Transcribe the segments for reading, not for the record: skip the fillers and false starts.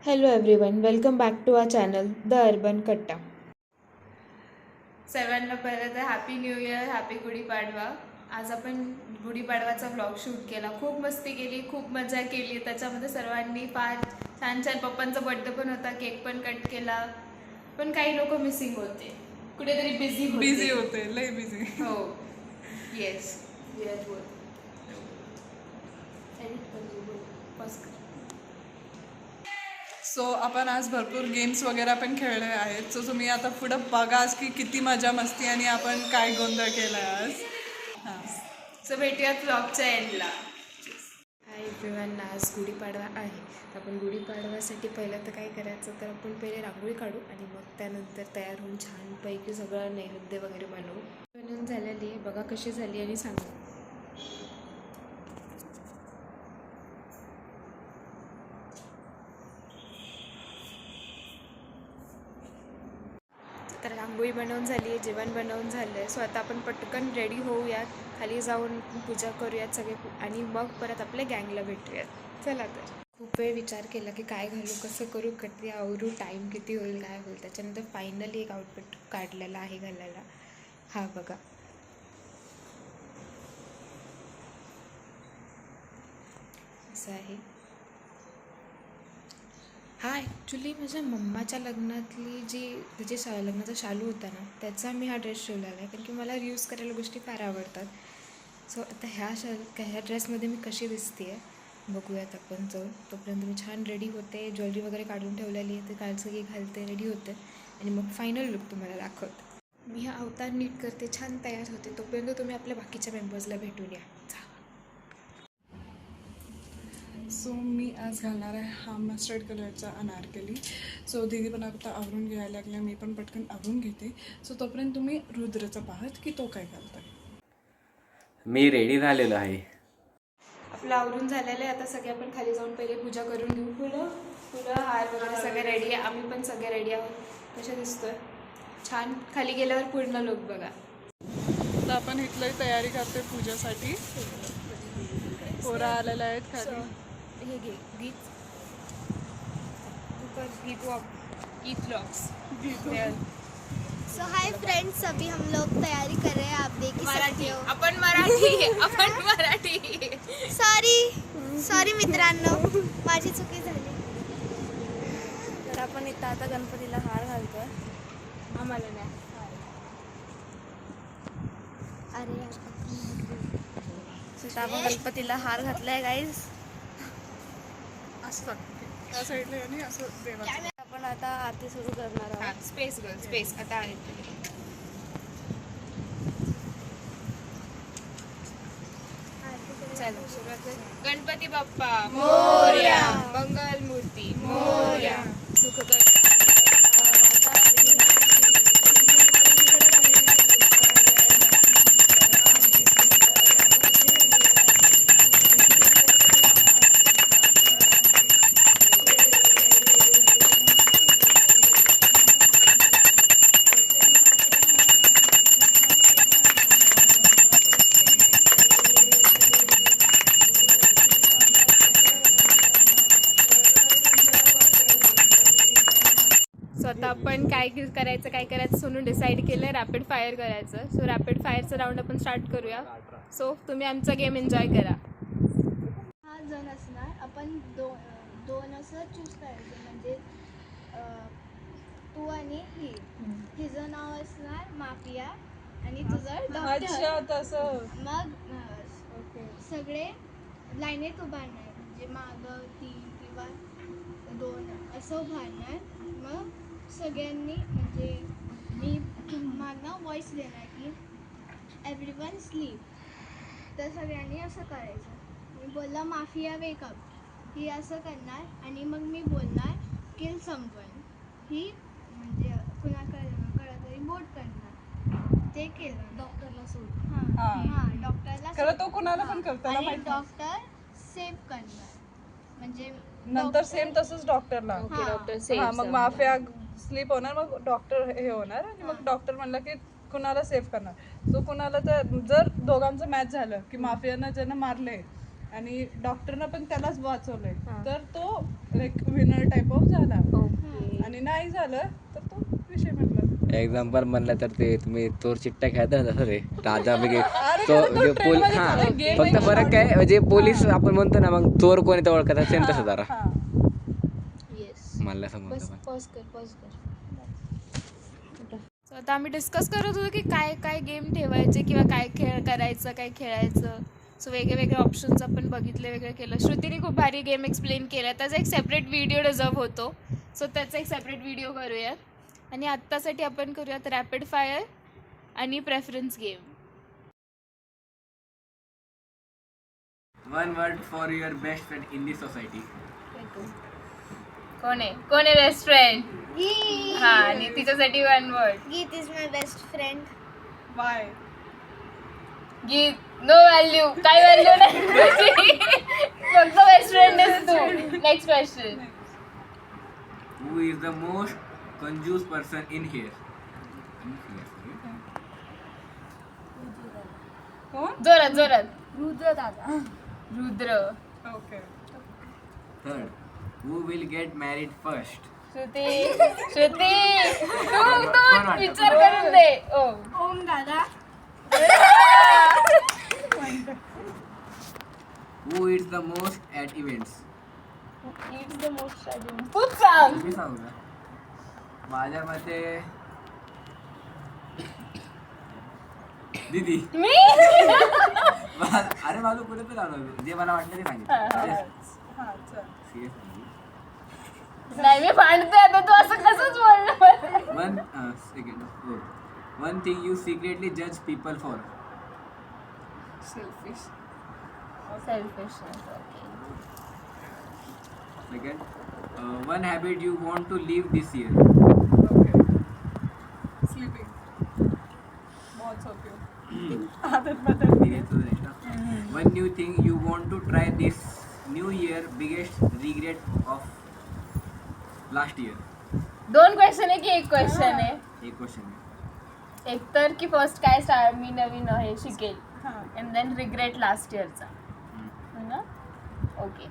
Hello everyone, welcome back to our channel, The Urban Katta. सर्वांना परत happy new year, happy Gudi Padwa. आज आपण गुढीपाडवाचा vlog shoot केला. खूप मस्ती केली, खूप मजा केली. त्याच्यामध्ये सर्वांनी फार छान छान, पप्पांचा बर्थडे पण होता, केक पण कट केला. पण काही लोक मिसिंग होते, कुठेतरी बिझी होते लय बिझी. हो, येस. सो आपण आज भरपूर गेम्स वगैरे पण खेळले आहेत. सो तुम्ही आता पुढं बघाच की किती मजा मस्ती आणि आपण काय गोंधळ केला आज. हां, सो भेटूयात व्लॉगच्या एंडला. हाय एव्हरीवन, आज गुढीपाडवा आहे. तर आपण गुढीपाडव्यासाठी पहिलं तर काय करायचं, तर आपण पहिले रांगोळी काढू आणि मग त्यानंतर तयार होऊन छानपैकी सगळं नैवेद्य वगैरे बनवून झालेली आहे. बघा कशी झाली आणि सांगा. तर रांगोळी बनवून झाली आहे, जेवण बनवून झालं आहे. सो आता आपण पटकन रेडी होऊयात, खाली जाऊन पूजा करूयात सगळे आणि मग परत आपल्या गँगला भेटूयात. चला तर. खूप वेळ विचार केला की काय घालू, कसं करू, कधी आवरू, टाईम किती होईल, काय होईल. त्याच्यानंतर फायनली एक आउटफिट काढलेला आहे घालायला. हा बघा, असं आहे. हा ॲक्च्युली माझ्या मम्माच्या लग्नातली जी लग्नाचा शालू होता ना, त्याचा मी हा ड्रेस शिवलेला आहे, कारण की मला यूज करायला गोष्टी फार आवडतात. सो आता ह्या ड्रेसमध्ये मी कशी दिसते आहे बघूयात आपण जाऊन. तोपर्यंत मी छान रेडी होते, ज्वेलरी वगैरे काढून ठेवलेली आहे, ते काल सगळी घालते, रेडी होते आणि मग फायनल लुक तुम्हाला दाखवते. मी हा अवतार नीट करते, छान तयार होते. तोपर्यंत तुम्ही आपल्या बाकीच्या मेंबर्सला भेटून या. सो मी आज घालणार आहे हा मस्टर्ड कलरचा अनारकली. सो दीदी पण आता आवरून घ्यायला लागल्या, मी पण पटकन आवरून घेते. सो तोपर्यंत तुम्ही रुद्रचा पाहत की तो काय घालतोय. मी रेडी झालेलो आहे. आपलं आवरून झालेलं आहे. आता सगळे आपण खाली जाऊन पहिले पूजा करून घेऊ. फुलं हार वगैरे सगळे रेडी आहे. आम्ही पण सगळे रेडी आहोत. कशा दिसतोय छान. खाली गेल्यावर पूर्ण लोक बघा. तर आपण इथलंही तयारी करते पूजेसाठी. पोरा आलेल्या आहेत खाली. हे घे गीत गीत व्लॉग्स. सो हाय फ्रेंड्स, अभी हम लोग तैयारी कर रहे हैं, आप देख ही सकते हो. आपण मराठी. सॉरी मित्रांनो, माझी चुकी झाली. तर आपण इथं आता गणपतीला हार घालतोय. आम्हाला नाही. अरे तर आपण गणपतीला हार घातलाय गाईज. असं त्या साईडला आणि असं देवाचं. आपण आता आरती सुरू करणार आहोत. Space girl space. आता आहे चला सुरुवात करू. गणपती बाप्पा मोरया, मंगल मूर्ती मोरया, सुखकर्ता आता आपण काय करायचं सोनू डिसाईड केलं. रॅपिड फायर करायचं. सो रॅपिड फायरचं राऊंड आपण स्टार्ट करूया. सो तुम्ही आमचा गेम एन्जॉय करा. हा जण असणार, आपण दोन असं चूज करायचं. म्हणजे तू आणि हिचं नाव असणार माफिया आणि तुझं डॉक्टर. तसं मग सगळे लाईनीत उभारणार, म्हणजे मागं 3 किंवा 2 असं उभारणार. मग सगळ्यांनी, म्हणजे मी मागं व्हॉइस देणार की एव्हरीवन स्लीप. तर सगळ्यांनी असं करायचं. मी बोलला माफिया वेकअप, ही असं करणार आणि मग मी बोलणार किल समवन, ही म्हणजे कुणाकडे तरी बोट करणार. ते केलं डॉक्टरला सोड. हां डॉक्टरला खरं तो कुणाला पण करतो आणि डॉक्टर सेव्ह करणार. म्हणजे नंतर सेम तसंच डॉक्टरला. डॉक्टर मग माफिया स्लीप होणार, मग डॉक्टर हे होणार आणि मग डॉक्टर म्हणलं की कुणाला सेव्ह करणार. तो कुणाला, तर जर दोघांचं मॅच झालं की माफियानं ज्यांना मारले आणि डॉक्टरनं पण त्यालाच वाचवलंय हा. तर तो लाईक विनर टाईप ऑफ झाला ओके. आणि नाही झालं तर तो विषय म्हटला. एक्झाम्पल म्हणलं तर ते तुम्ही चोर चिट्ट्या खेळता ना तसं रे राजा वगैरे अरे तो खरं तो जो trend मध्ये हा झाला, game फक्त एक फरक काय म्हणजे पोलीस आपण म्हणतो ना मग चोर कोणी तर ओळखत असेल तसं जरा हा. येस. मला समजतं बस पण पॉज कर. सो आता आम्ही डिस्कस करत होतो की काय काय गेम ठेवायचे किंवा काय खेळ करायचं काय खेळायचं. सो वेगळे वेगळे ऑप्शन्स आपण बघितले वेगळं केलं. श्रुतीने खूप भारी गेम एक्सप्लेन केला. त्याचा एक सेपरेट व्हिडिओ डिझर्व होतो. सो त्याचा एक सेपरेट व्हिडिओ करूयात. आणि आत्तासाठी आपण करूयात रॅपिड फायर आणि preference game. One word for your best friend in this society. कोण आहे बेस्ट फ्रेंड? हा आणि तिच्यासाठी one word. Geet is my best friend. Bye. Geet no value. काय व्हॅल्यू नाही. फक्त बेस्ट फ्रेंड आहेस तू. Next question. Who is the most confused person in here? कोण? जोरात. रुद्र दादा. Rudra. Okay. Third, who will get married first? Shruti तू विचार करून दे. ओम दादा. Who eats the most at events? It's the most अजून. तूच सांग. मी सांगू का? माझ्या मते दीदी. मी अरे माझं कुठे तर जाणवलं जे मला वाटलं ते सांगितलं. हा चल. Serious. नाही मी भांडते आता. तू असं कसंच बोलणार. One thing you secretly judge people for. Selfish. Selfishness. Second, one habit you want to leave this year. Okay. Sleeping. बहुत सोपी हो. आदत बदल. ठीक आहे, तुझं next हा. One new thing you want to try this new year. Biggest regret of last year. 2 question आहे की 1 क्वेश्चन आहे? एक क्वेश्चन आहे. एक तर की फर्स्ट काय मी नवीन हे शिकेल हा. अँड देन रिग्रेट लास्ट इयरचा. हो ना? ओके.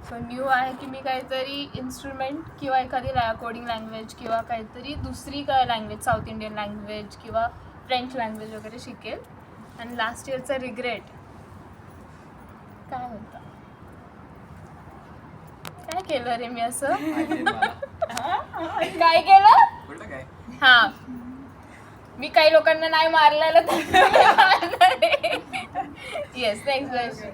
सो न्यू आहे की मी काहीतरी इन्स्ट्रुमेंट किंवा एखादी कोडिंग लँग्वेज किंवा काहीतरी दुसरी लँग्वेज साऊथ इंडियन लँग्वेज किंवा फ्रेंच लँग्वेज वगैरे शिकेल. आणि लास्ट इयरचा रिग्रेट काय होता? काय केलं रे मी असं? माहिती आहे मला. काय केलं? कुठलं काय? हा मी काही लोकांना नाही मारलेलं. Yes. Next question.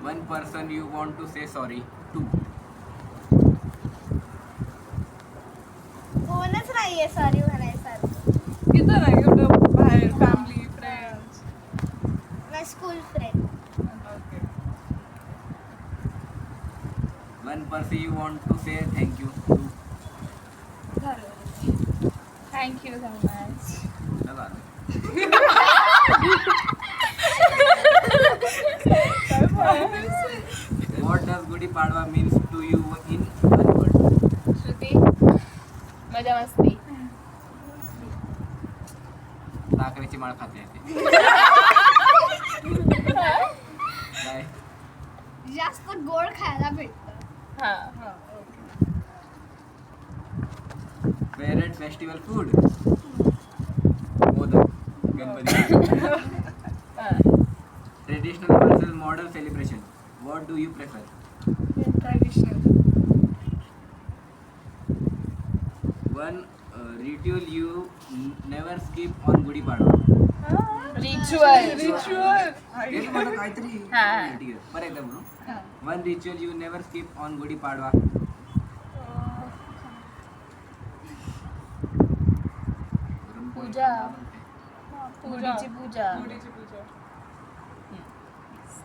One person you want to say sorry to. कोणच नाहीये सॉरी म्हणायसारखं. इथं नाही एवढं बाहेर family friends. My school friend. Okay. One person you want to say thank you to. Thank you so much. चला. What does Gudi Padwa means to you in one word? Shruti मजा मस्ती. साखरेची माळ खाते येते. काय? जास्त गोड खायला भेटतं. हा. हा. Okay. Favorite festival food? Modak. Ganpati. Traditional versus modern celebration. What do you prefer? Traditional. One ritual you never skip on Gudi Padwa. Ritual. Ritual. हे मला काहीतरी हा. ठीक आहे. बरं एकदा म्हणू. One ritual you never skip on Gudi Padwa. Puja. गुढीची पूजा. गुढीची puja.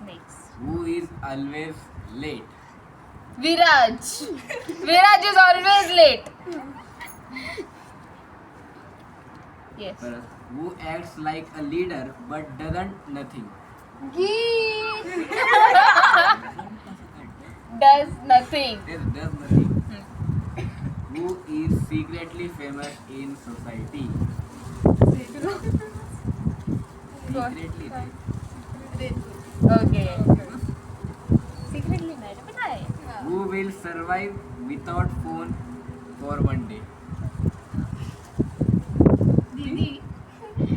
Next. Who is always late? Viraj. Viraj is always late. Yes. परत. Who acts like a leader but doesn't nothing? Does nothing. Yes, does nothing. Who is secretly famous in society? Okay secretly नाही पण आहे. Who will survive without phone for 1 day?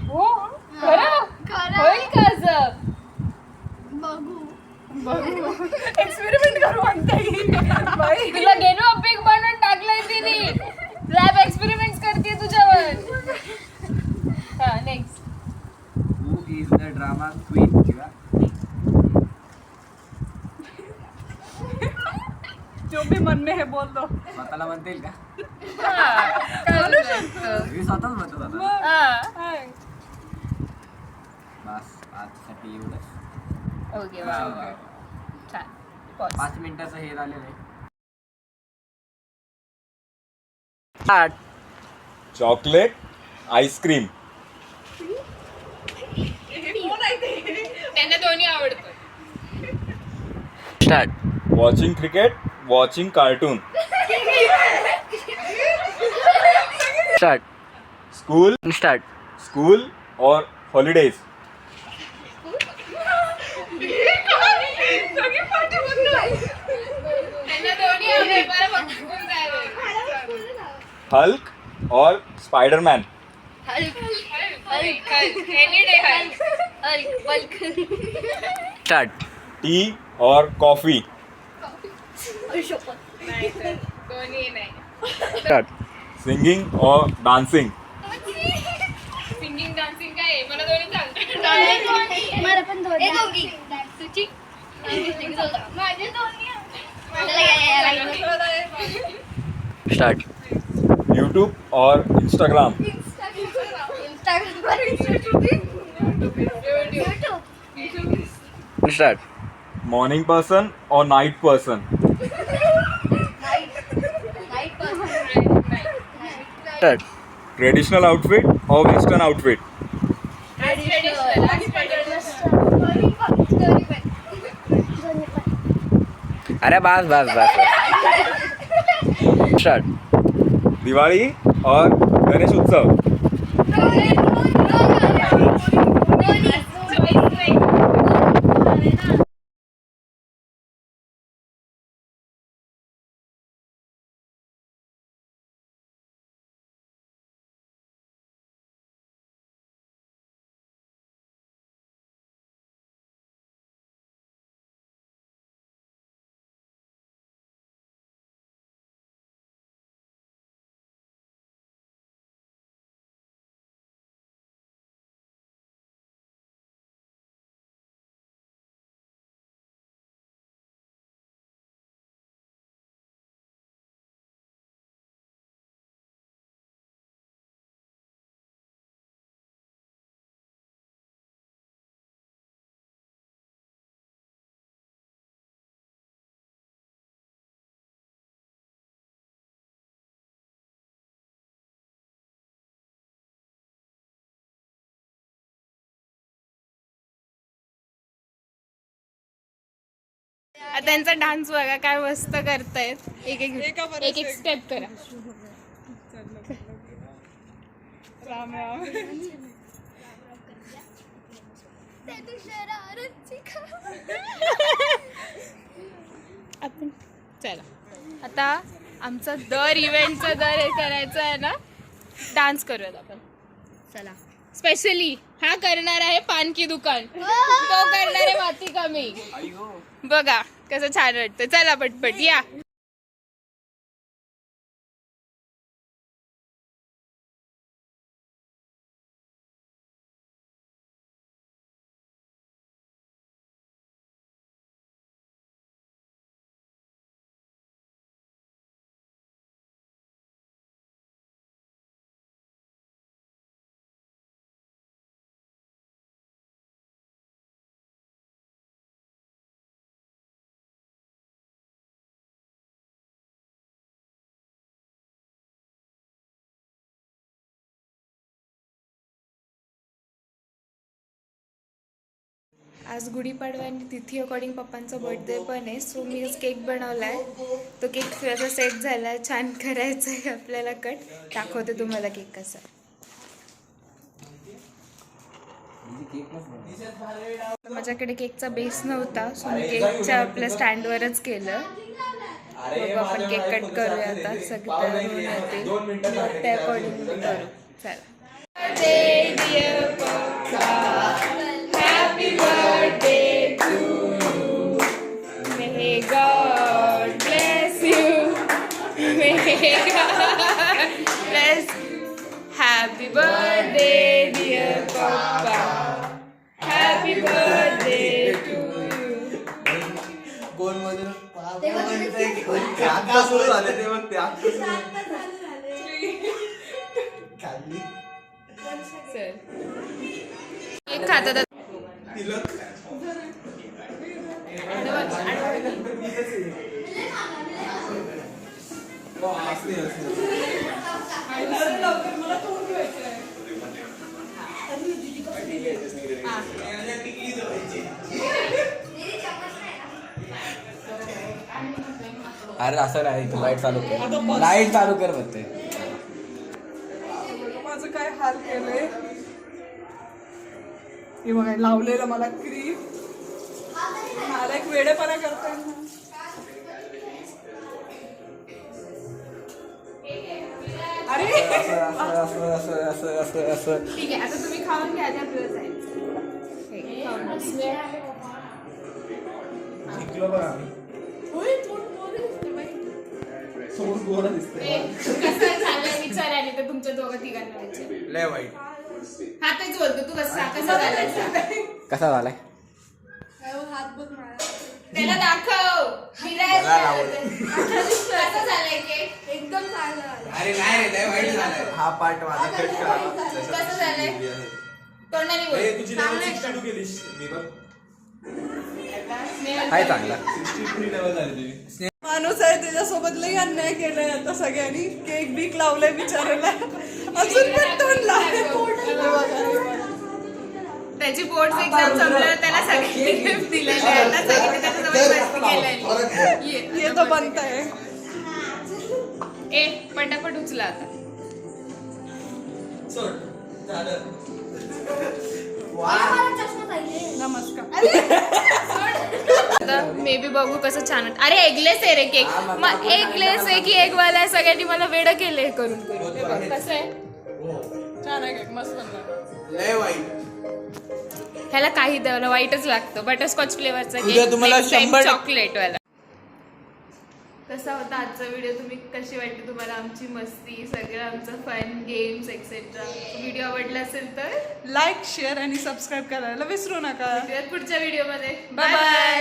हो खरं होईल का असं? बघू एक्सपेरिमेंट करू म्हणते तुला गेलो पिक बनवून टाकलंय तिने. लॅब एक्सपेरिमेंट्स करते तुझ्यावर. हा next. Who is the drama queen? किंवा जो भी मन में है बोल दो. स्वतःला म्हणता येईल का? बोलू शकतो. मी स्वतःच म्हणतो आता. हा बस आजसाठी एवढंच. ओके वा वा छान. Pause. 5 मिनिटाचं हे झालेलं आहे. Chocolate ice cream. त्यांना दोन्ही आवडतं. Watching cricket watching cartoon. School school और हॉलीडेज. त्यांना दोन्ही आवडतं. बरं बघ, कोण जायचं? हल्क और Spiderman. Any day Hulk. T और कॉफी. नाही sir. दोन्ही नाही. सिंगिंग और डांसिंग. सिंगिंग डान्सिंग काय आहे? मला दोन्ही चालतं. मला पण दोन्ही माझे दोन्ही यूट्यूब और इंस्टाग्राम. मॉर्निंग पर्सन और नाइट पर्सन. ट्रेडिशनल आउटफिट और वेस्टर्न आउटफिट. अरे बस बस बस. दिवाली और गणेश उत्सव. आता त्यांचा डान्स बघा काय मस्त करतायत. एक एक स्टेप करा. राम राम. आपण चला आता आमचा दर इव्हेंटचा दर हे करायचं आहे ना. डान्स करूयात आपण. चला स्पेशली हा करणार आहे पान की दुकान. तो करणार आहे माती कमी. बघा कसं छान वाटतं. चला पटपट या. आज गुढीपाडवा आणि तिथी अकॉर्डिंग पप्पांचा बर्थडे पण आहे. सो मी आज केक बनवला आहे. तो केक असा सेट झाला आहे. छान करायचा आहे आपल्याला कट. दाखवते तुम्हाला केक कसा. माझ्याकडे केकचा बेस नव्हता, सो मी केकच्या आपल्या स्टँडवरच केलं. बघू आपण केक कट करूया आता, सगळे तयार होऊन येतील, मग त्या अकॉर्डिंगली करू. चला. Happy birthday to you, may God bless you, may God bless. Happy birthday dear पप्पा, happy birthday to you. Cake खातात. अरे असं नाही, तू लाईट चालू कर, लाईट चालू कर म्हणते. माझं काय हाल केलंय हे बघा, लावलेलं मला क्रीम, मला एक वेडेपणा करतोय ना. अरे असं असं असं असं असं. ठीक आहे, आता तुम्ही खाऊन घ्या, आधी आपल्याला जायचं. हे, खाऊन घ्या. कसं झालंय विचार आणि तर तुमच्या दोघं तिघांना विचार. लय वाईट. हा तेच बोलतो, तू कसा झालाय? कसा झालाय? त्याला दाखव. कसं झालंय केक? एकदम चांगलं आलं. अरे नाही रे, लय वाईट झालाय. हा पार्ट माझा कट करा. कसं झालंय? तोंडाने बोल. काय चांगला. माणूस आहे, त्याच्यासोबत लई अन्याय केलाय आता सगळ्यांनी. केक बीक लावलाय बिचारायला, अजून पण तोंडला. त्याची बोर्ड एक्झाम संपल्यावर त्याला सगळ्यांनी गिफ्ट दिलेले आहे. आता सगळ्यांनी त्याच्यासोबत मस्ती केलेली. ये तो बनताय. ए पटापट उचला आता. नमस्कार. मे बी बघू कसं छान वाटतं. अरे एगलेस आहे रे केक. मग एगलेस आहे की एग वाला आहे, सगळ्यांनी मला वेड केले करून करून. हे बघ, कसं आहे. छान आहे केक, मस्त बनला. लय वाईट. ह्याला काही द्यावं वाईटच लागतं. बटरस्कॉच फ्लेवरचा उद्या तुम्हाला 100 चॉकलेट वाला. कसा होता आजचा व्हिडिओ? तुम्ही कशी वाटली तुम्हाला आमची मस्ती, सगळं आमचं फन, गेम्स एक्सेट्रा? व्हिडिओ आवडला असेल तर लाईक, शेअर आणि सबस्क्राईब करायला विसरू नका. भेटूयात पुढच्या व्हिडिओमध्ये. Bye bye.